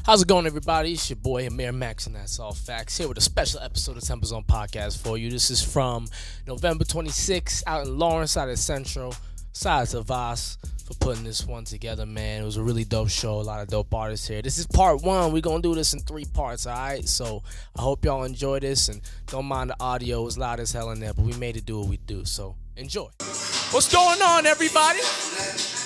How's it going, everybody? It's your boy Amir Max, and that's all facts. Here with a special episode of Temple Zone Podcast for you. This is from November 26th out in Lawrence, out at Central. Shout out to Vas for putting this one together, man. It was a really dope show. A lot of dope artists here. This is part one. We're going to do this in 3 parts, all right? So I hope y'all enjoy this, and don't mind the audio. It was loud as hell in there, but we made it do what we do. So enjoy. What's going on, everybody?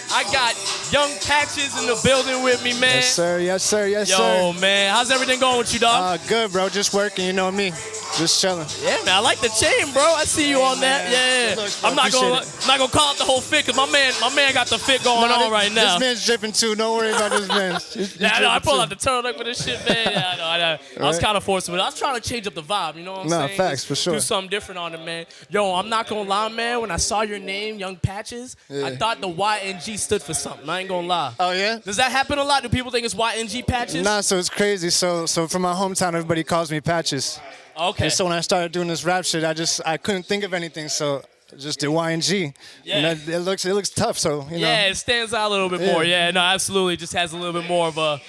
I got Yng Patches in the building with me, man. Yes, sir. Yes, sir. Yes, sir. Yo, man. How's everything going with you, dog? Good, bro. Just working. You know me. Just chilling. Yeah, man. I like the chain, bro. I see you on that. Yeah. Looks, I'm not gonna call it the whole fit, because my man got the fit going on right now. This man's dripping too. Don't worry about this man. Yeah, I know. I pull out the turtleneck with this shit, man. Yeah, I know. I was kind of forcing it. I was trying to change up the vibe. You know what I'm saying? No, facts, for sure. Do something different on it, man. Yo, I'm not gonna lie, man. When I saw your name, Yng Patches, I thought the YNG stood for something. I ain't gonna lie. Oh, yeah? Does that happen a lot? Do people think it's YNG Patches? Nah, so it's crazy. So from my hometown, everybody calls me Patches. Okay. And so when I started doing this rap shit, I couldn't think of anything, so I just did YNG. Yeah. And it looks tough, so, you know. Yeah, it stands out a little bit more. Yeah, no, absolutely. It just has a little bit more of a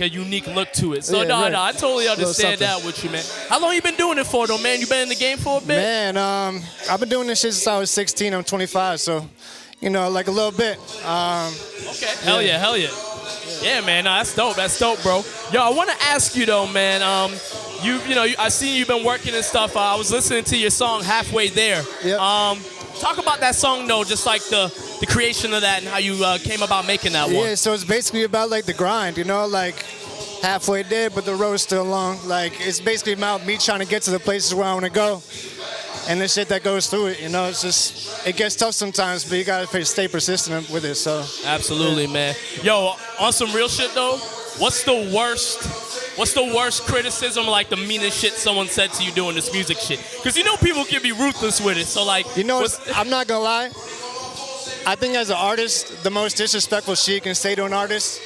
unique look to it. So, no, I totally understand that with you, man. How long you been doing it for, though, man? You been in the game for a bit? Man, I've been doing this shit since I was 16. I'm 25, so, you know, like a little bit. Okay. Hell yeah. Yeah, man, no, that's dope, bro. Yo, I want to ask you, though, man, I seen you've been working and stuff. I was listening to your song Halfway There. Yep. Talk about that song, though, just like the creation of that and how you came about making that one. Yeah, so it's basically about, like, the grind, you know, like, halfway there, but the road's still long. Like, it's basically about me trying to get to the places where I want to go and the shit that goes through it, you know. It's just, it gets tough sometimes, but you got to stay persistent with it, so. Absolutely, man. Yo, on some real shit, though, what's the worst criticism, like the meanest shit someone said to you doing this music shit? Because you know people can be ruthless with it, so like... You know, I'm not gonna lie. I think as an artist, the most disrespectful shit you can say to an artist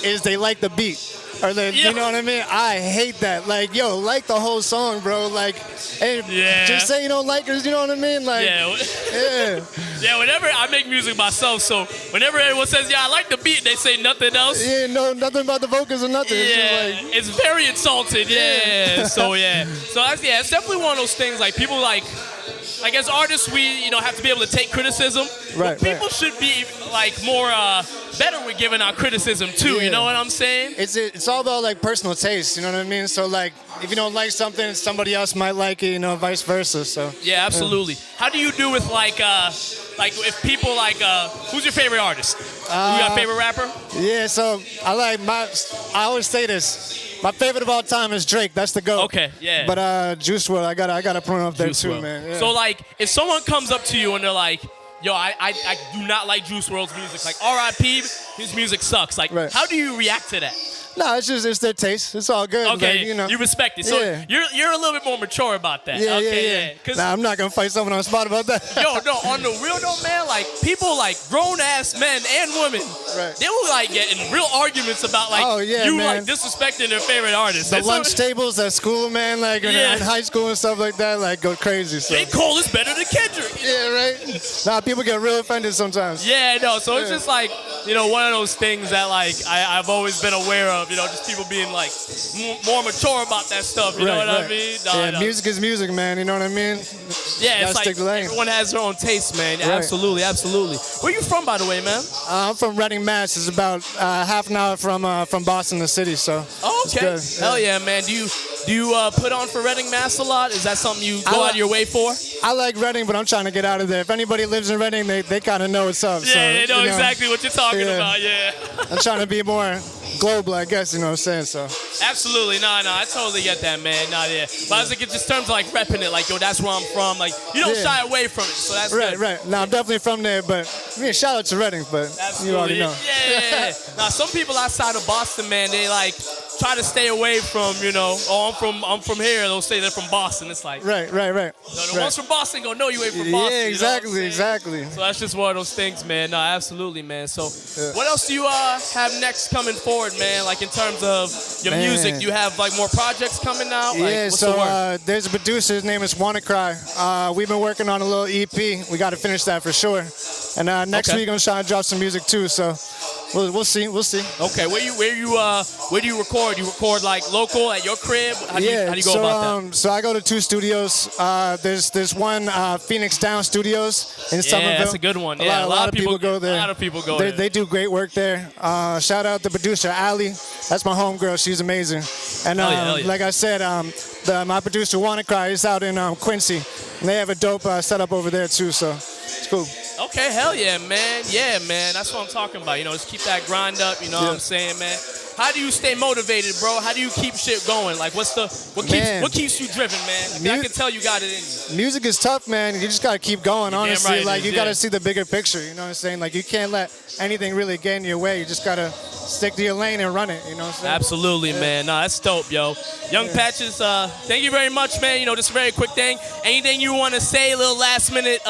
is they like the beat. Or you know what I mean? I hate that. Like, yo, like the whole song, bro. Like, hey, just say you don't like it, you know what I mean? Like, yeah, whenever I make music myself, so whenever everyone says, yeah, I like the beat, they say nothing else. Yeah, no, nothing about the vocals or nothing. Yeah, it's very insulted, yeah. So, it's definitely one of those things, like, people, like as artists, we, have to be able to take criticism. Right, but people should be, like, more better with giving out criticism, too. You know what I'm saying? It's all about, like, personal taste, you know what I mean? So, like, if you don't like something, somebody else might like it, vice versa, so. Yeah, absolutely. How do you do with, like if people, like, who's your favorite artist? You got a favorite rapper? Yeah, so I always say this. My favorite of all time is Drake. That's the GOAT. Okay, yeah. But Juice WRLD, I gotta put him up there too, man. Yeah. So, like, if someone comes up to you and they're like, yo, I do not like Juice WRLD's music. Like, R.I.P., his music sucks. Like, how do you react to that? No, it's their taste. It's all good. Okay, like, you respect it. So you're a little bit more mature about that. Yeah. Nah, I'm not gonna fight someone on the spot about that. Yo, no, on the real though, man, like people like grown ass men and women, they will like get in real arguments about like like disrespecting their favorite artists. The lunch tables at school, man, like in high school and stuff like that, like go crazy. So. J. Cole is better than Kendrick. Yeah, right. Nah, people get real offended sometimes. Yeah, no. So it's just like one of those things that like I've always been aware of. Just people being like more mature about that stuff. You know what I mean? No, music is music, man. You know what I mean? Yeah, it's like everyone has their own taste, man. Right. Absolutely. Where you from, by the way, man? I'm from Reading, Mass. It's about half an hour from Boston, the city. So. Oh, okay. Hell yeah, man. Do you put on for Reading, Mass a lot? Is that something you go out of your way for? I like Reading, but I'm trying to get out of there. If anybody lives in Reading, they kind of know what's up. Yeah, they know exactly what you're talking about. Yeah. I'm trying to be more global, I guess, you know what I'm saying? So. Absolutely. No, I totally get that, man. But I was like, in just terms of like repping it, like, yo, that's where I'm from. Like, you don't shy away from it, so that's good. Right. No, I'm definitely from there, but shout out to Reading, but you already know. Yeah. Now, some people outside of Boston, man, they like try to stay away from, I'm from here. They'll say they're from Boston. It's like right. The ones from Boston gonna know you ain't from Boston. Yeah, exactly. So that's just one of those things, man. No, absolutely, man. So what else do you have next coming forward, man? Like in terms of your music, do you have like more projects coming out? Yeah, there's a producer. His name is WannaCry. We've been working on a little EP. We got to finish that for sure. And next week I'm trying to drop some music too. So We'll see. Okay, where do you record? You record like local at your crib? How do you go about that? So I go to 2 studios. There's one Phoenix Down Studios in Somerville. Yeah, that's a good one. Yeah, A lot of people go there. A lot of people go there. They do great work there. Shout out to producer Ali. That's my homegirl. She's amazing. And Hell yeah. like I said, my producer WannaCry is out in Quincy, and they have a dope setup over there too. So it's cool. Okay, hell yeah, man. Yeah, man. That's what I'm talking about. You know, just keep that grind up. You know what I'm saying, man? How do you stay motivated, bro? How do you keep shit going? Like, what keeps you driven, man? I can tell you got it in you. Music is tough, man. You just gotta keep going. Honestly, right, like you gotta see the bigger picture. You know what I'm saying? Like you can't let anything really get in your way. You just gotta stick to your lane and run it. You know what I'm saying? Absolutely, man. No, that's dope, yo. Yng Patches, thank you very much, man. You know, just a very quick thing. Anything you want to say, a little last minute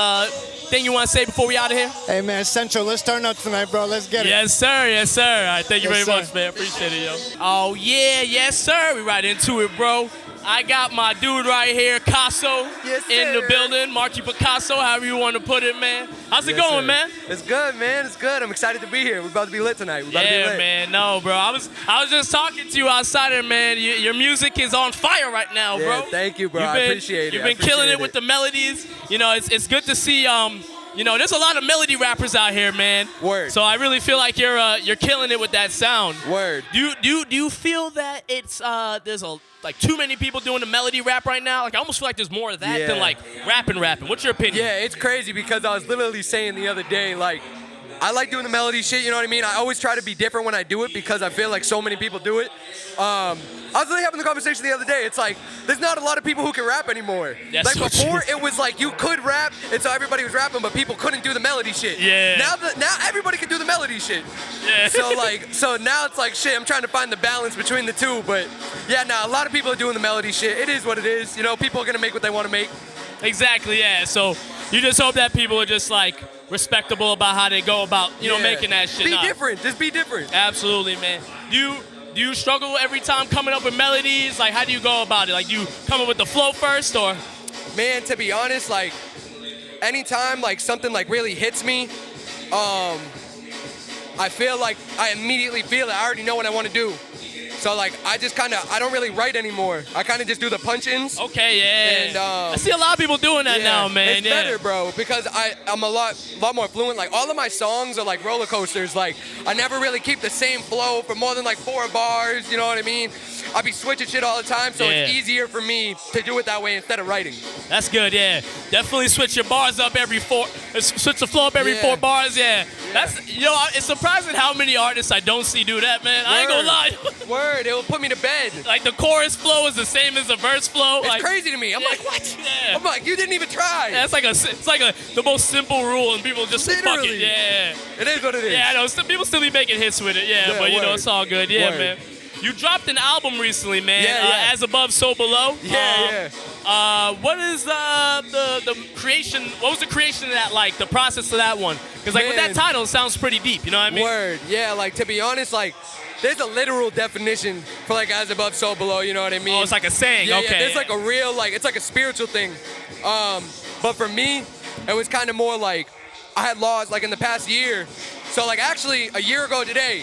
thing you want to say before we out of here? Hey, man, Central, let's turn up tonight, bro. Let's get it. Yes, sir. Yes, sir. All right, thank you very much, man. Appreciate it, yo. Oh, yeah. Yes, sir. We right into it, bro. I got my dude right here, Caso, in the building. Marky Picasso, however you want to put it, man. How's it going, man? It's good, man. It's good. I'm excited to be here. We're about to be lit tonight. Yeah, man. No, bro. I was just talking to you outside there, man. Your music is on fire right now, bro. Thank you, bro. I appreciate it. You've been killing it with the melodies. You know, it's good to see. You know, there's a lot of melody rappers out here, man. Word. So I really feel like you're killing it with that sound. Word. Do you feel that it's there's like too many people doing the melody rap right now? Like I almost feel like there's more of that than like rapping. What's your opinion? Yeah, it's crazy because I was literally saying the other day, like, I like doing the melody shit, you know what I mean? I always try to be different when I do it because I feel like so many people do it. I was really having the conversation the other day. It's like, there's not a lot of people who can rap anymore. That's like so before, true. it was like you could rap, and so everybody was rapping, but people couldn't do the melody shit. Yeah. Now everybody can do the melody shit. Yeah. So now it's like, shit, I'm trying to find the balance between the two, but yeah, now a lot of people are doing the melody shit. It is what it is. You know, people are gonna make what they want to make. Exactly, yeah. So you just hope that people are just like respectable about how they go about, you know, making that shit. Be different. Just be different. Absolutely, man. Do you struggle every time coming up with melodies? Like, how do you go about it? Like, do you come up with the flow first, or? Man, to be honest, like, anytime like something like really hits me, I feel like I immediately feel it. I already know what I want to do. So like I don't really write anymore. I kind of just do the punch-ins. Okay, yeah. And I see a lot of people doing that now, man. It's better, bro, because I'm a lot more fluent. Like all of my songs are like roller coasters. Like I never really keep the same flow for more than like 4 bars. You know what I mean? I be switching shit all the time, so it's easier for me to do it that way instead of writing. That's good, yeah. Definitely switch your bars up switch the flow up every 4 bars, yeah. That's, you know, it's surprising how many artists I don't see do that, man. I ain't gonna lie. Word, it will put me to bed. Like the chorus flow is the same as the verse flow. It's like, crazy to me. I'm like, what? Yeah. I'm like, you didn't even try. Yeah, it's like the most simple rule, and people just fuck it. Yeah. It is what it is. Yeah, I know. People still be making hits with it. Yeah, but you know, it's all good. Yeah, man. You dropped an album recently, man. As Above, So Below. What is the creation? What was the creation of that like? The process of that one? Because like with that title, it sounds pretty deep. You know what I mean? Word. Yeah. Like to be honest, like there's a literal definition for like as above, so below. You know what I mean? Oh, it's like a saying. Yeah, okay. Yeah. There's like a real like it's like a spiritual thing. But for me, it was kind of more like I had lost like in the past year. So like actually a year ago today,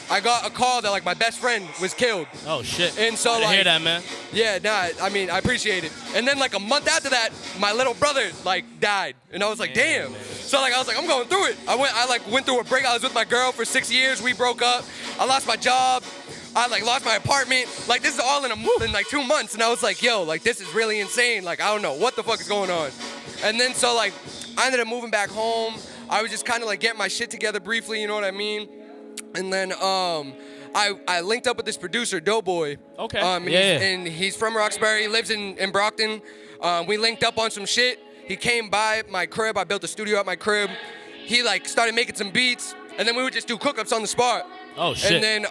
I got a call that like my best friend was killed. Oh shit. And so I hear that, man. Yeah, nah, I mean I appreciate it. And then like a month after that, my little brother like died. And I was like, damn. So like I was like, I'm going through it. I went through a break. I was with my girl for 6 years. We broke up. I lost my job. I like lost my apartment. Like this is all in like 2 months. And I was like, yo, like this is really insane. Like I don't know what the fuck is going on. And then so like I ended up moving back home. I was just kind of like getting my shit together briefly, you know what I mean? And then I linked up with this producer, Doughboy. Okay. And he's from Roxbury. He lives in Brockton. We linked up on some shit. He came by my crib. I built a studio at my crib. He like started making some beats, and then we would just do cook-ups on the spot. Oh shit. And then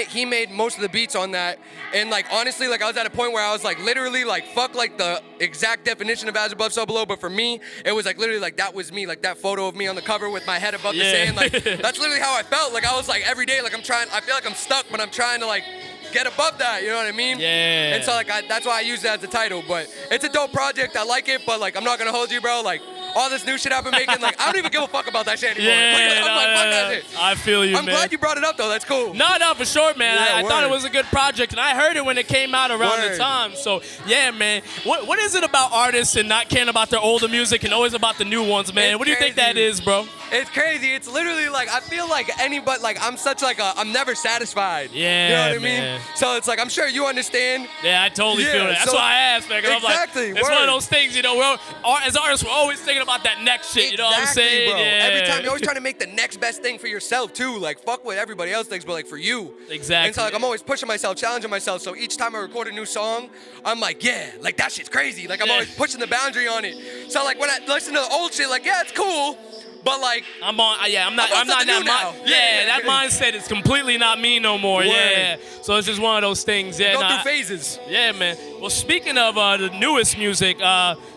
he made most of the beats on that. And like honestly, like I was at a point where I was like literally like fuck like the exact definition of as above so below, but for me it was like literally like that was me, like that photo of me on the cover with my head above the sand. Like that's literally how I felt. Like I was like every day like I feel like I'm stuck, but I'm trying to like get above that, you know what I mean? Yeah. And so like that's why I use that as the title. But it's a dope project. I like it, but like I'm not gonna hold you, bro. Like all this new shit I've been making. Like, I don't even give a fuck about that shit anymore. Yeah, I'm like, fuck that shit. I feel you, I'm man. glad you brought it up, though. That's cool. No, for sure, man. Yeah, I thought it word. was a good project, and I heard it when it came out around the Word. time. So, yeah, man. What is it about artists and not caring about their older music and always about the new ones, man? It's What do you think crazy. that is, bro? It's crazy. It's literally like, I feel like anybody, like, I'm such like I'm never satisfied. Yeah, You know what I man. mean? So it's like, I'm sure you understand. Yeah, I totally Yeah, feel that. That's so- why I asked, man. 'Cause Exactly, I'm like, it's one of word. those things, you know, as artists, we're always thinking about that next shit. You know what I'm Exactly, saying? bro. Yeah. Every time you're always trying to make the next best thing for yourself too. Like fuck what everybody else thinks, but like for you. Exactly. And so like I'm always pushing myself, challenging myself. So each time I record a new song, I'm like, yeah, like that shit's crazy. Like I'm Yeah. always pushing the boundary on it. So like when I listen to the old shit, like yeah, it's cool, but like I'm on. I'm not I'm on that. something new now. Yeah, Yeah. that mindset is completely not me no more. Word. Yeah. So it's just one of those things. Yeah. go nah, through phases. Yeah, man. Well, speaking of the newest music,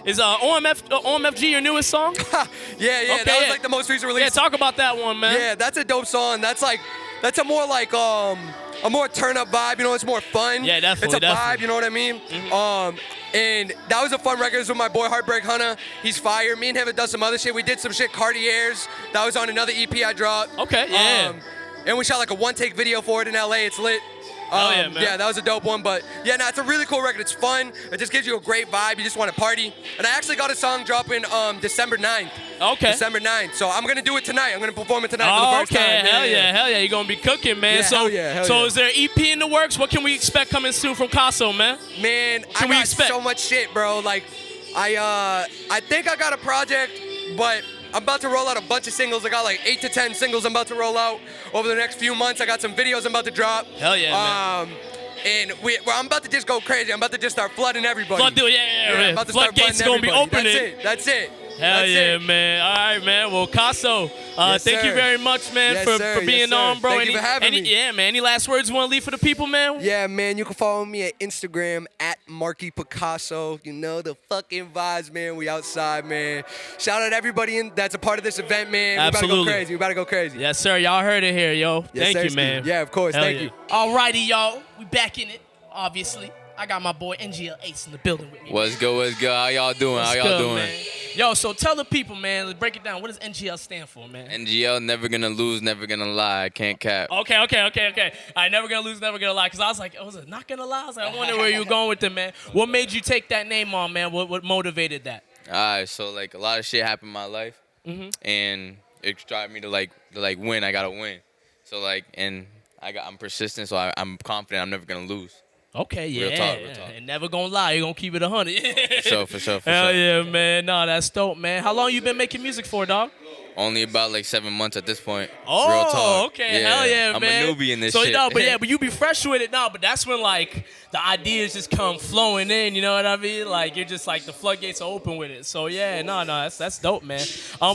is OMFG your newest song? Yeah, Okay, that was yeah. like the most recent release. Yeah, talk about that one, man. Yeah, that's a dope song. That's a more like a more turn up vibe. You know, it's more fun. Yeah, definitely, It's a definitely. vibe. You know what I mean? And that was a fun record. It was with my boy Heartbreak Hunter. He's fire. Me and him have done some other shit. We did some shit Cartiers. That was on another EP I dropped. Okay, yeah. And we shot like a one-take video for it in LA. It's lit. Hell yeah, man. Yeah, that was a dope one. But yeah, no, it's a really cool record. It's fun. It just gives you a great vibe. You just want to party. And I actually got a song dropping December 9th. Okay. December 9th. So I'm going to do it tonight. I'm going to perform it tonight for Oh, the first okay. time. Hell yeah. You're going to be cooking, man. Yeah, so, hell yeah, hell so yeah. is there an EP in the works? What can we expect coming soon from Caso, man? Man, Can we I got expect? so much shit, bro. Like, I think I got a project, but I'm about to roll out a bunch of singles. I got like 8 to 10 singles I'm about to roll out over the next few months. I got some videos I'm about to drop. Hell yeah, man. And I'm about to just go crazy. I'm about to just start flooding everybody. I'm about to start Floodgates flooding going to be everybody. opening. That's it. Hell That's yeah, it. man. All right, man. Well, Caso, Yes, thank you sir. very much, man, Yes, for sir. being Yes, sir. on, bro. Thank you for having me. Yeah, man. Any last words you want to leave for the people, man? Yeah, man, you can follow me at Instagram at Marky Picasso. You know the fucking vibes, man. We outside, man. Shout out to everybody that's a part of this event, man. Absolutely. We about to go crazy. Yes, sir. Y'all heard it here, yo. Yes, Thank you, sir, man. Steve. Yeah, of course. Hell Thank yeah. you. Alrighty, y'all. We back in it, obviously. I got my boy NGL Ace in the building with me. What's good? What's good? How y'all doing? What's How y'all good, doing? man? Yo, so tell the people, man. Let's break it down. What does NGL stand for, man? NGL, never gonna lose, never gonna lie. I can't cap. Okay. I never gonna lose, never gonna lie. Cause I was like, was it not gonna lie? I was like, I wonder where you were going with it, man. What made you take that name on, man? What motivated that? Alright, so like a lot of shit happened in my life, and it drive me to like win. I gotta win. So like, and I'm persistent, so I'm confident I'm never gonna lose. Okay, yeah. Real talk. And never gonna lie, you're gonna keep it 100. For sure. Hell yeah, man. No, that's dope, man. How long you been making music for, dog? Only about like 7 months at this point. Oh, Real talk. okay. Hell yeah, I'm man. a newbie in this so, shit. No, but you be fresh with it now, but that's when, like, the ideas just come flowing in, you know what I mean? Like, you're just, like, the floodgates are open with it. So, yeah, no, that's dope, man.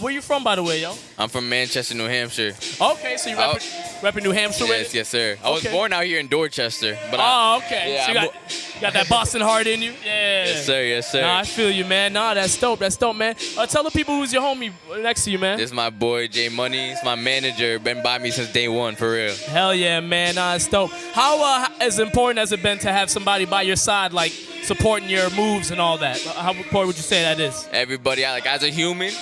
Where you from, by the way, yo? I'm from Manchester, New Hampshire. Okay, so you repping New Hampshire with it? Yes, sir. I was Okay. born out here in Dorchester, but Okay. Yeah, so you got that Boston heart in you? Yeah. Yes, sir. Nah, I feel you, man. Nah, that's dope, man. Tell the people who's your homie next to you, man. This is my boy Jay Money. He's my manager. Been by me since day one, for real. Hell yeah, man. Nah, it's dope. How as important has it been to have somebody by your side, like, supporting your moves and all that? How important would you say that is? Everybody, like as a human,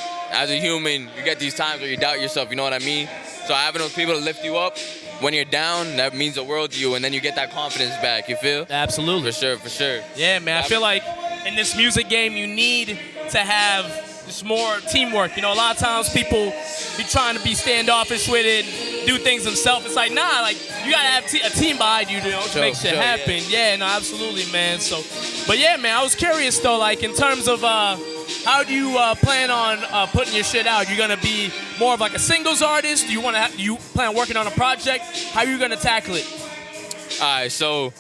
you get these times where you doubt yourself. You know what I mean? So having those people to lift you up when you're down, that means the world to you, and then you get that confidence back. You feel? Absolutely. For sure. Yeah, man. I feel like in this music game, you need to have just more teamwork. You know, a lot of times people be trying to be standoffish with it, and do things themselves. It's like, nah, like, you gotta have a team behind you, to make shit happen. Yeah, no, absolutely, man. So, but yeah, man, I was curious though, like, in terms of how do you plan on putting your shit out? You're gonna be more of like a singles artist? Do you plan on working on a project? How are you gonna tackle it? All right, so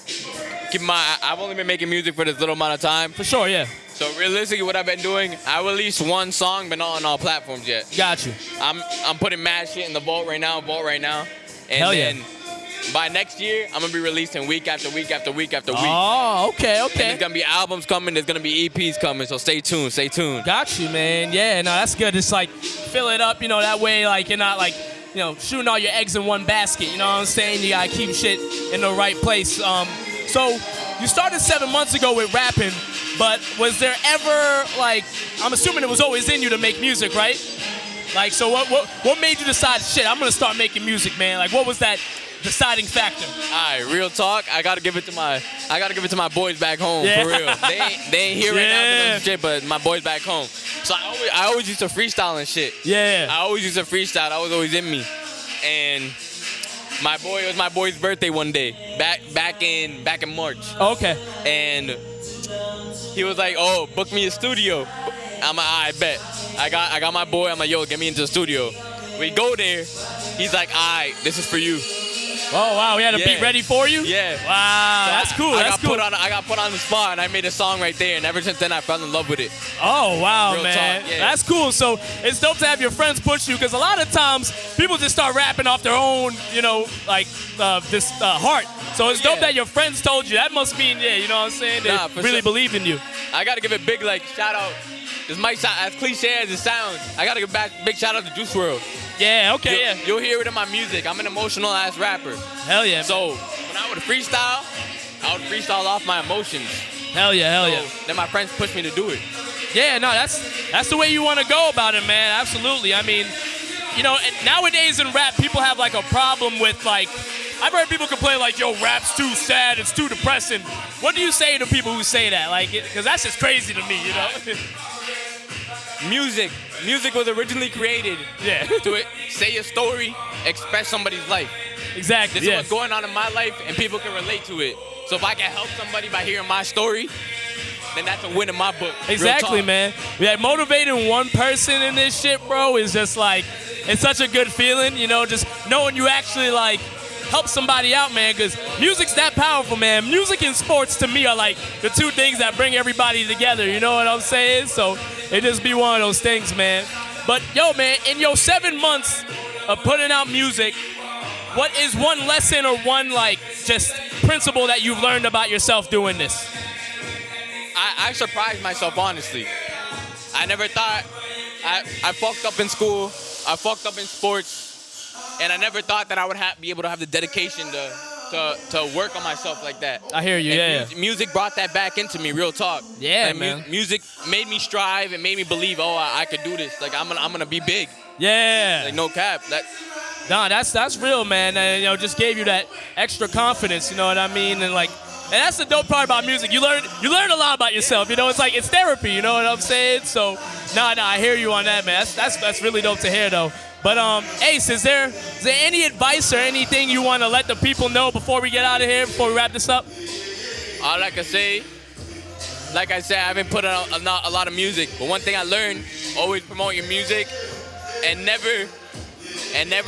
I've only been making music for this little amount of time. For sure, yeah. So realistically, what I've been doing, I released one song, but not on all platforms yet. Got you. I'm putting mad shit in the vault right now. And Hell yeah. then by next year, I'm gonna be releasing week after week after week after week. Oh, okay. And there's gonna be albums coming. There's gonna be EPs coming. So stay tuned. Got you, man. Yeah, no, that's good. It's like fill it up, that way, like you're not like, shooting all your eggs in one basket. You know what I'm saying? You gotta keep shit in the right place. So you started 7 months ago with rapping, but was there ever, like, I'm assuming it was always in you to make music, right? Like, so what made you decide, shit, I'm gonna start making music, man? Like, what was that deciding factor? All right, real talk. I gotta give it to my boys back home, Yeah. for real. They ain't here right now doing shit, but my boys back home. So I always used to freestyle and shit. Yeah. I always used to freestyle. That was always in me. And it was my boy's birthday one day, back in March. Okay. And he was like, "Oh, book me a studio." I'm like, "I bet." I got my boy. I'm like, "Yo, get me into the studio." We go there. He's like, "All right, this is for you." Oh, wow, we had a beat ready for you? Yeah. Wow, that's cool, I got put on the spot, and I made a song right there, and ever since then, I fell in love with it. Oh, wow, Real man. talk, yeah. That's cool. So it's dope to have your friends push you, because a lot of times, people just start rapping off their own, you know, like, this heart. So it's dope that your friends told you. That must mean, yeah, you know what I'm saying? They really believe in you. I got to give a big, like, shout-out. This might sound as cliche as it sounds. I got to give back big shout-out to Juice WRLD. Yeah, okay, You'll hear it in my music. I'm an emotional-ass rapper. Hell yeah. So when I would freestyle off my emotions. Hell yeah. Then my friends pushed me to do it. Yeah, no, that's the way you want to go about it, man. Absolutely. I mean, you know, and nowadays in rap, people have like a problem with like, I've heard people complain like, yo, rap's too sad, it's too depressing. What do you say to people who say that? Like, because that's just crazy to me, you know? Music was originally created to say a story, express somebody's life. Exactly. This is what's going on in my life, and people can relate to it. So if I can help somebody by hearing my story, then that's a win in my book. Exactly, man. Yeah, motivating one person in this shit, bro, is just like, it's such a good feeling, you know, just knowing you actually like help somebody out, man, because music's that powerful, man. Music and sports, to me, are like the two things that bring everybody together, you know what I'm saying? So it just be one of those things, man. But, yo, man, in your 7 months of putting out music, what is one lesson or one, like, just principle that you've learned about yourself doing this? I surprised myself, honestly. I never thought, I fucked up in school, I fucked up in sports, and I never thought that I would be able to have the dedication to work on myself like that. I hear you, and music brought that back into me, real talk. Yeah, like, man. Music made me strive and made me believe, oh, I could do this. Like, I'm gonna be big. Yeah. Like, no cap. Nah, that's real, man. And, you know, just gave you that extra confidence, you know what I mean? And like, and that's the dope part about music. You learn a lot about yourself. You know, it's like, it's therapy. You know what I'm saying? So, nah, I hear you on that, man. That's really dope to hear, though. But Ace, is there any advice or anything you want to let the people know before we get out of here, before we wrap this up? All I can say, like I said, I haven't put out a lot of music. But one thing I learned: always promote your music, and never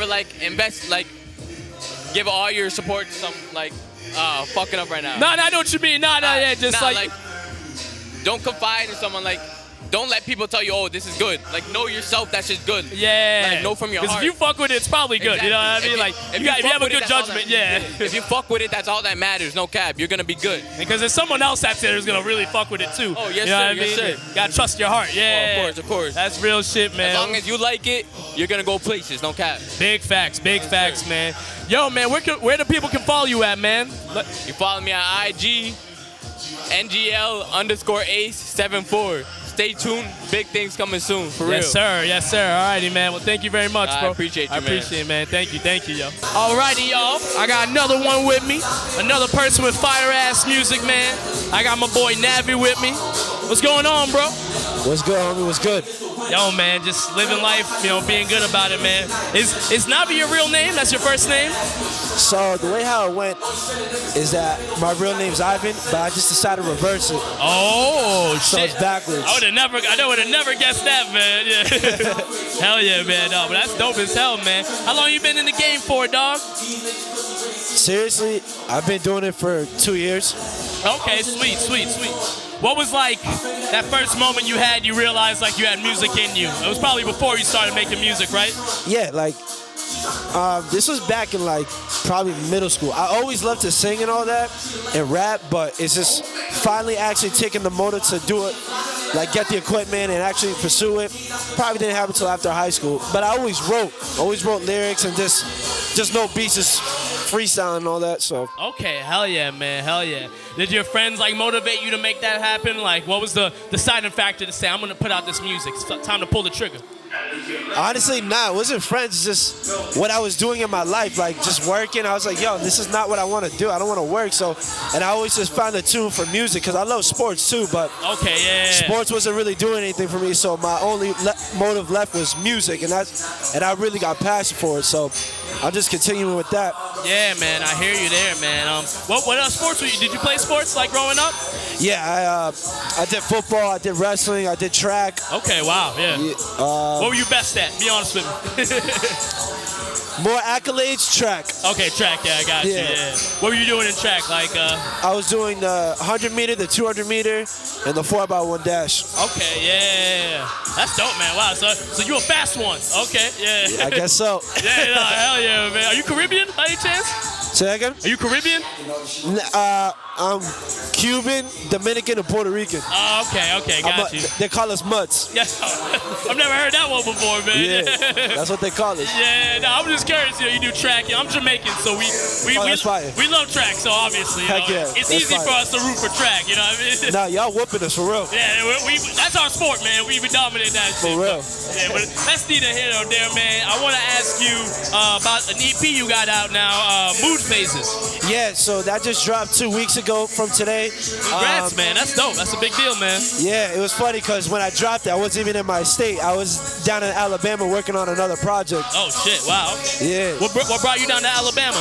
like invest, like give all your support to some like fucking up right now. No, I know what you mean. Just like don't confide in someone. Like, don't let people tell you, oh, this is good. Like, know yourself, that shit's good. Yeah. Like, know from your heart. Because if you fuck with it, it's probably good. Exactly. You know what I mean? Like, if you have a good judgment, If you fuck with it, that's all that matters. No cap. You're going to be good. Because there's someone else out there who's going to really fuck with it, too. Oh, yes, you know sir. what I Yes, mean? sir. Got to trust your heart. Yeah. Oh, of course. That's real shit, man. As long as you like it, you're going to go places. No cap. Big facts, man. Yo, man, where the people can follow you at, man? You follow me on IG, NGL_Ace74. Stay tuned. Big things coming soon, for real. Yes, sir. Alrighty, man. Well, thank you very much, bro. I appreciate you, man. I appreciate it, man. Thank you, yo. Alrighty, y'all. I got another one with me. Another person with fire-ass music, man. I got my boy Navi with me. What's going on, bro? What's good, homie? What's good? Yo, man, just living life, you know, being good about it, man. Is Navi your real name? That's your first name? So the way how it went is that my real name's Ivan, but I just decided to reverse it. Oh, so shit. it's backwards. I would have never guessed that, man. Yeah. Hell yeah, man. No, but that's dope as hell, man. How long you been in the game for, dog? Seriously, I've been doing it for 2 years. Okay, sweet. What was like that first moment you had, you realized like you had music in you? It was probably before you started making music, right? Yeah, like, this was back in like probably middle school. I always loved to sing and all that and rap, but it's just finally actually taking the motor to do it, like get the equipment and actually pursue it. Probably didn't happen until after high school, but I always wrote lyrics and just no beats, just freestyle and all that. So Okay, hell yeah, man, hell yeah. Did your friends like motivate you to make that happen? Like, what was the deciding factor to say, I'm gonna put out this music? It's time to pull the trigger. honestly, nah, it wasn't friends. It's just what I was doing in my life, like just working. I was like, yo, this is not what I want to do. I don't want to work. So, and I always just found a tune for music because I love sports too. But Okay, yeah. sports wasn't really doing anything for me. So my only motive left was music, and I really got passion for it. So I'm just continuing with that. Yeah, man, I hear you there, man. What sports were you? Did you play sports like growing up? Yeah, I did football, I did wrestling, I did track. Okay, wow, yeah. What were you best at? Be honest with me. More accolades, track. Okay, track, yeah, I got you. Yeah. Yeah. What were you doing in track? Like, I was doing the 100 meter, the 200 meter, and the 4x1 dash. okay, yeah. That's dope, man. Wow, so you a fast one. Okay, yeah. I guess so. Yeah, no, hell yeah, man. Are you Caribbean by any chance? Say that again? Are you Caribbean? I'm Cuban, Dominican, and Puerto Rican. Oh, okay, got you. They call us mutts. Yeah, I've never heard that one before, man. Yeah, that's what they call us. Yeah, no, I'm just curious. You do track. I'm Jamaican, so that's fire. we love track. So obviously, you Heck know, yeah, it's that's easy fire. for us to root for track. You know what I mean? Nah, y'all whooping us for real. Yeah, we that's our sport, man. We dominate that For shit. real. Yeah, but that's neither here nor there, man. I want to ask you about an EP you got out now, Mood Phases. Yeah, so that just dropped 2 weeks ago from today. Congrats, man. That's dope. That's a big deal, man. Yeah, it was funny because when I dropped it, I wasn't even in my state. I was down in Alabama working on another project. Oh shit! Wow. Yeah. What brought you down to Alabama?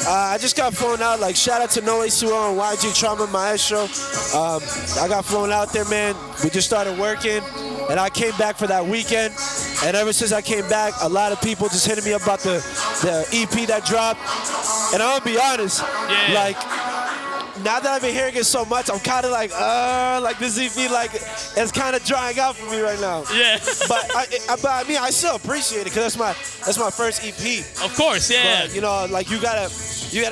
I just got flown out. Like, shout out to Noe Suo and YG Trauma Maestro. I got flown out there, man. We just started working, and I came back for that weekend. And ever since I came back, a lot of people just hitting me up about the EP that dropped. And I'm gonna be honest, Yeah. like, now that I've been hearing it so much, I'm kind of like this EP, like, it's kind of drying out for me right now. Yeah. But I mean, I still appreciate it because that's my first EP. Of course, yeah. But, you know, like, you gotta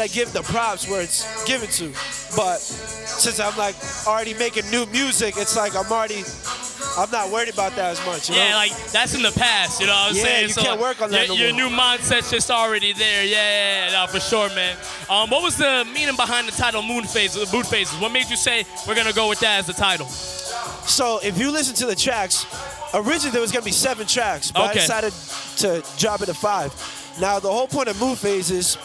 give the props where it's given to. But since I'm like already making new music, it's like I'm not worried about that as much. You Yeah, know? like that's in the past, you know what I'm Yeah, saying? you can't work on that no Your more. new mindset's just already there. Yeah, no, for sure, man. What was the meaning behind the title Mood Phases? What made you say we're gonna go with that as the title? So if you listen to the tracks, originally there was gonna be 7 tracks, but Okay. I decided to drop it to 5. Now the whole point of mood phases,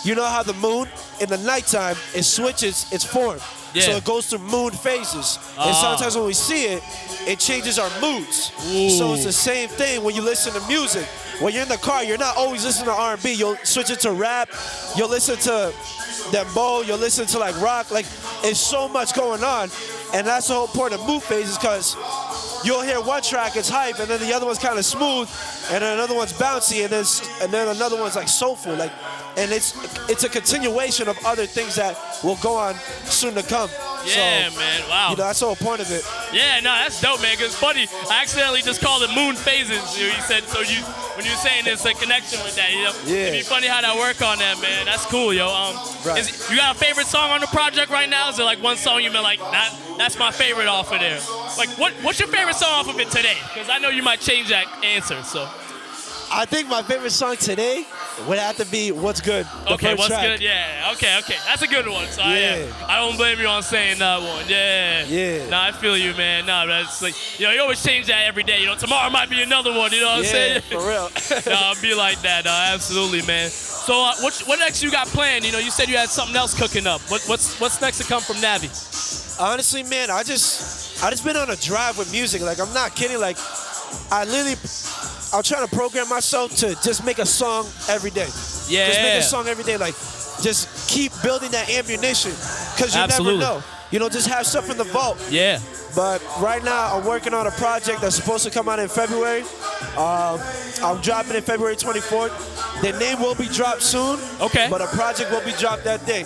you know how the moon in the nighttime it switches its form. Yeah. So it goes through mood phases. And sometimes when we see it, it changes our moods. So it's the same thing when you listen to music. When you're in the car, you're not always listening to R&B. You'll switch it to rap. You'll listen to dembow. You'll listen to like rock. Like, it's so much going on. And that's the whole point of mood phases, because you'll hear one track, it's hype, and then the other one's kind of smooth, and then another one's bouncy, and then another one's like soulful. Like, and it's a continuation of other things that will go on soon to come. Yeah, so, man. Wow. You know, that's the whole point of it. Yeah, no, that's dope, man. Cause it's funny, I accidentally just called it Moon Phases. You said so. When you're saying there's a connection with that, you know. Yeah. It'd be funny how that work on that, man. That's cool, yo. Right. You got a favorite song on the project right now? Is there like one song you've been like, that's my favorite off of there? Like, what's your favorite song off of it today? Because I know you might change that answer. So. I think my favorite song today would have to be "What's Good." The Okay, first what's track. good? Yeah, okay. That's a good one. So Yeah. I don't blame you on saying that one. Yeah. Yeah. Nah, I feel you, man. Nah, that's like, you know, you always change that every day. You know, tomorrow might be another one. You know what I'm Yeah, saying? for real. Nah, I'll be like that. Nah, absolutely, man. So what next you got planned? You know, you said you had something else cooking up. What's next to come from Navi? Honestly, man, I just been on a drive with music. Like, I'm not kidding. Like, I'm trying to program myself to just make a song every day. Yeah. Just make a song every day. Like, just keep building that ammunition, because you Absolutely. never know. You know, just have stuff in the vault. Yeah. But right now, I'm working on a project that's supposed to come out in February. I'm dropping it February 24th. The name will be dropped soon. Okay. But a project will be dropped that day.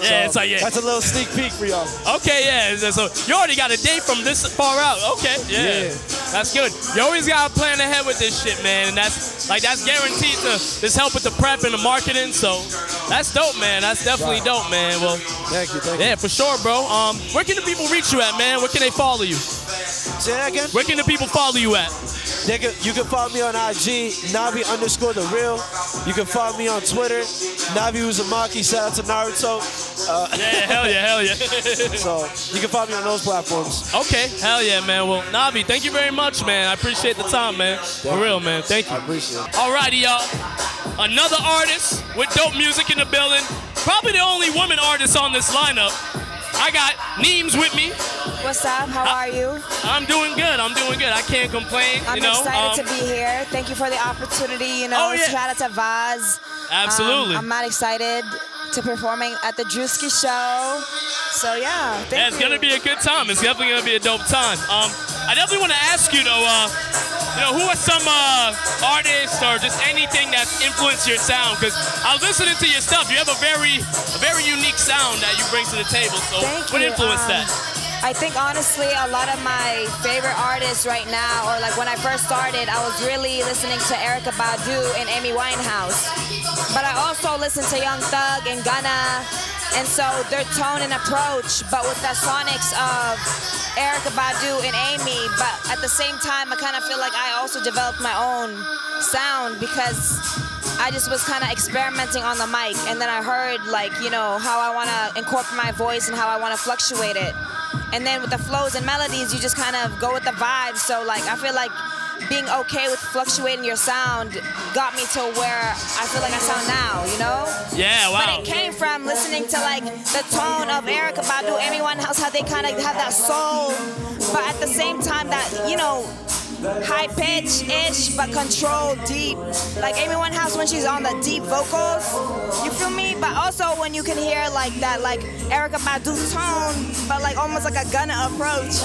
Yeah, it's like, yeah. That's a little sneak peek for y'all. Okay, yeah. So you already got a date from this far out. Okay, yeah. That's good. You always gotta plan ahead with this shit, man. And that's guaranteed to just help with the prep and the marketing. So that's dope, man. That's definitely dope, man. Well, Thank you. yeah, for sure, bro. Where can the people reach you at, man? Where can they follow you? Say that again? Where can the people follow you at? You can follow me on IG, Navi_the real. You can follow me on Twitter, Navi Uzumaki. Shout out to Naruto. Hell yeah. So you can follow me on those platforms. Okay, hell yeah, man. Well, Navi, thank you very much, man. I appreciate the time, man. For real, man. Thank you. I appreciate it. Alrighty, y'all. Another artist with dope music in the building. Probably the only woman artist on this lineup. I got Neemz with me. What's up? How are you? I'm doing good. I can't complain. I'm excited to be here. Thank you for the opportunity. Shout out to Vaz. Absolutely. I'm not excited to performing at the Drewski show. So yeah, thank you. It's gonna be a good time. It's definitely gonna be a dope time. I definitely want to ask you though. Who are some artists or just anything that's influenced your sound? Because I was listening to your stuff. You have a very unique sound that you bring to the table. So what influenced that? I think honestly, a lot of my favorite artists right now, or like when I first started, I was really listening to Erykah Badu and Amy Winehouse. But I also listened to Young Thug and Gunna, and so their tone and approach, but with the sonics of Erykah Badu and Amy. But at the same time, I kind of feel like I also developed my own sound because I just was kind of experimenting on the mic, and then I heard how I want to incorporate my voice and how I want to fluctuate it. And then with the flows and melodies, you just kind of go with the vibe. So I feel like being okay with fluctuating your sound got me to where I feel like I sound now, Yeah, wow. But it came from listening to the tone of Erykah Badu, Amy Winehouse, how they kind of have that soul, but at the same time that, high pitch-ish, but controlled deep. Like Amy Winehouse when she's on the deep vocals, you feel me? But also when you can hear that Erykah Badu tone, but almost like a Gunna approach,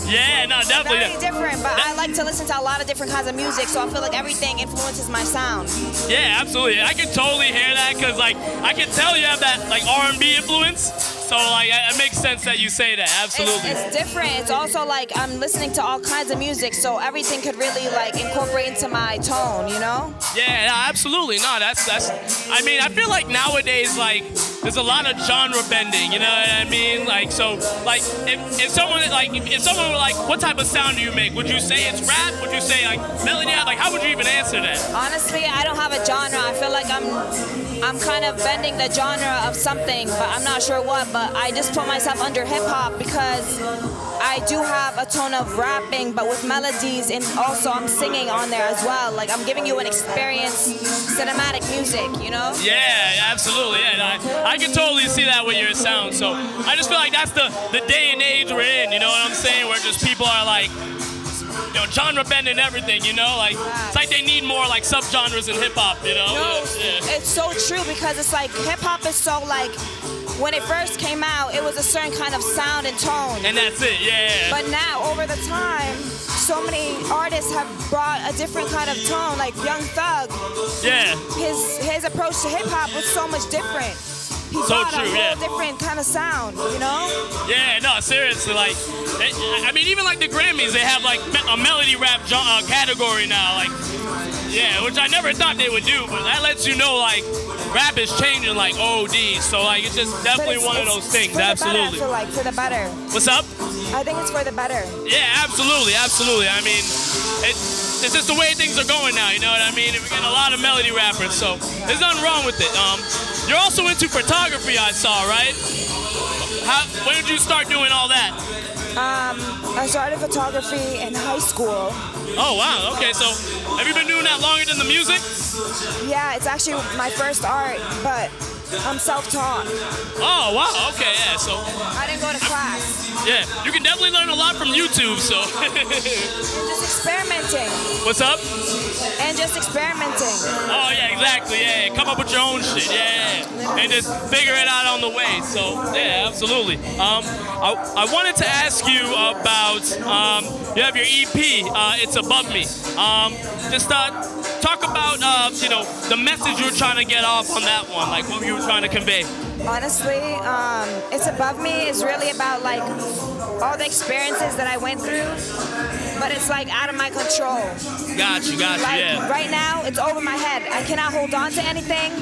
Yeah, no, definitely. Very different, but I like to listen to a lot of different kinds of music, so I feel like everything influences my sound. Yeah, absolutely. I can totally hear that because I can tell you have that R&B influence. So it makes sense that you say that. Absolutely. It's different. It's also I'm listening to all kinds of music, so everything could really incorporate into my tone, Yeah, no, absolutely. No, that's. I mean, I feel like nowadays there's a lot of genre bending. You know what I mean? If someone were what type of sound do you make? Would you say it's rap? Would you say melody? How would you even answer that? Honestly, I don't have a genre. I feel like I'm kind of bending the genre of something, but I'm not sure what. But I just put myself under hip hop because I do have a tone of rapping, but with melodies, and also I'm singing on there as well. I'm giving you an experience, cinematic music, Yeah, absolutely. Yeah, I can totally see that with your sound. So I just feel like that's the day and age we're in. You know what I'm saying? Where just people are genre bending everything, It's like they need more subgenres in hip hop, No, Yeah. it's so true because it's hip hop is so when it first came out, it was a certain kind of sound and tone. And that's it, yeah. But now, over the time, so many artists have brought a different kind of tone, like Young Thug. Yeah. His approach to hip hop was so much different. He brought a whole different kind of sound, Yeah, no, seriously, even the Grammys, they have a melody rap category now, yeah, which I never thought they would do, but that lets you know rap is changing OD, so it's just definitely one of those things, absolutely. I feel for the better. What's up? I think it's for the better. Yeah, absolutely. I mean, it's just the way things are going now, you know what I mean? We're getting a lot of melody rappers, so there's nothing wrong with it. You're also into photography, I saw, right? When did you start doing all that? I started photography in high school. Oh, wow. Okay, so have you been doing that longer than the music? Yeah, it's actually my first art, but I'm self-taught. Oh, wow. Okay, yeah, so. I didn't go to class. Yeah, you can definitely learn a lot from YouTube, so. Just experimenting. What's up? And just experimenting. Oh, yeah, exactly, yeah. Come up with your own shit, yeah. And just figure it out on the way, so, yeah, absolutely. I wanted to ask you about, you have your EP, It's Above Me. Just talk about, the message you were trying to get off on that one, what you were trying to convey. Honestly, It's Above Me is really about all the experiences that I went through, but it's out of my control. Got you, yeah. Right now, it's over my head. I cannot hold on to anything.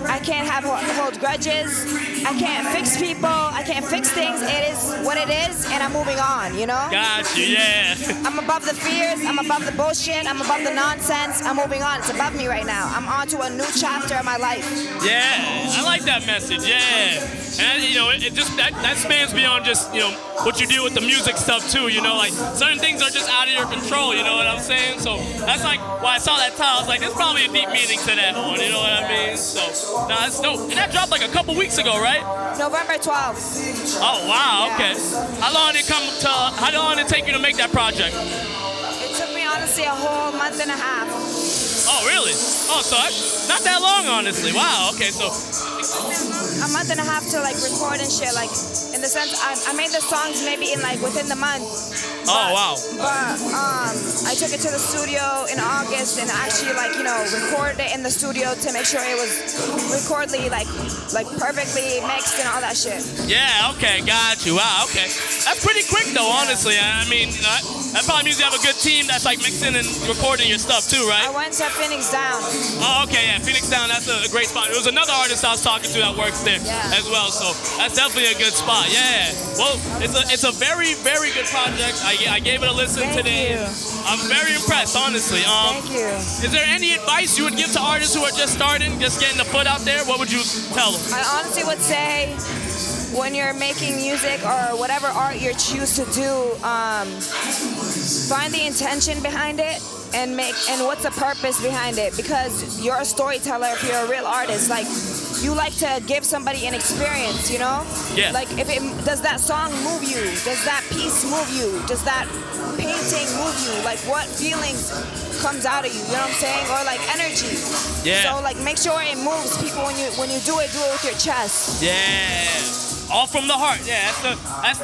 I can't hold grudges. I can't fix people. I can't fix things. It is what it is, and I'm moving on, you know? Got you, yeah. I'm above the fears. I'm above the bullshit. I'm above the nonsense. I'm moving on. It's above me right now. I'm on to a new chapter of my life. Yeah, I like that message, yeah. And, you know, it just, that spans beyond just, you know, what you do with the music stuff, too, you know? Like, certain things are just out of your control, you know what I'm saying? So that's like, when I saw that title, I was like, there's probably a deep meaning to that one, you know what I mean? So, nah, it's dope. And that dropped like a couple weeks ago, right? November 12th. Oh, wow, Yeah. okay. How long did it take you to make that project? It took me, honestly, a whole month and a half. Oh, really? Oh, so not that long, honestly. Wow, okay, so. A month and a half to, like, record and shit. Like, in the sense, I made the songs maybe in, like, within the month. Oh, wow. But I took it to the studio in August and actually, like, you know, recorded it in the studio to make sure it was recordedly, like perfectly mixed and all that shit. Yeah, okay, got you. Wow, okay. That's pretty quick, though, honestly. I mean, that probably means you have a good team that's, like, mixing and recording your stuff, too, right? I went to Phoenix Down. Oh, okay, yeah, Phoenix Down, that's a great spot. There was another artist I was talking to that works there as well, so that's definitely a good spot, yeah. Well, it's a very, very good project. I gave it a listen today. You. I'm very impressed, honestly. Thank you. Is there any advice you would give to artists who are just starting, just getting the foot out there? What would you tell them? I honestly would say when you're making music or whatever art you choose to do, find the intention behind it and what's the purpose behind it, because you're a storyteller if you're a real artist. Like, you like to give somebody an experience, you know? Yeah. Like, does that song move you? Does that piece move you? Does that painting move you? Like, what feelings comes out of you? You know what I'm saying? Or like energy. Yeah. So like, make sure it moves people when you do it with your chest. Yeah. All from the heart. Yeah,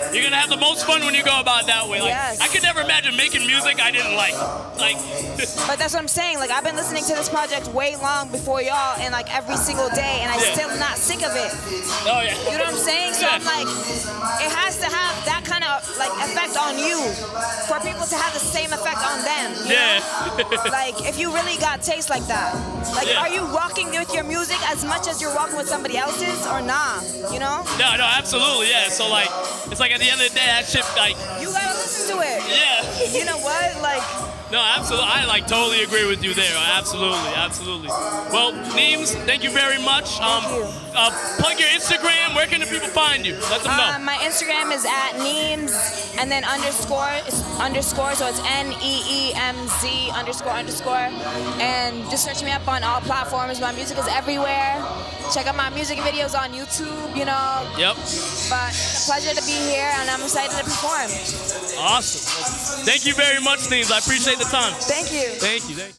you're gonna have the most fun when you go about it that way. Like, Yes. I could never imagine making music I didn't like. But that's what I'm saying. Like, I've been listening to this project way long before y'all, and like every single day, and I'm still not sick of it. Oh yeah. You know what I'm saying? So I'm like, it has to have that kind of like effect on you for people to have the same effect on them. You know? Like, if you really got taste like that, like, are you rocking with your music as much as you're rocking with somebody else's, or nah? You know? No, absolutely, yeah. So like, it's like at the end of the day, that shit, like. You gotta listen to it. Yeah. You know what? Like. No, absolutely. I like totally agree with you there. Absolutely. Well, Neemz, thank you very much. Thank you. Plug your Instagram. Where can the people find you? Let them know. My Instagram is @Neemz and then underscore, so it's NEEMZ __. And just search me up on all platforms. My music is everywhere. Check out my music videos on YouTube, you know. Yep. But it's a pleasure to be here, and I'm excited to perform. Awesome. Thank you very much, Neemz. I appreciate the time. Thank you. Thank you.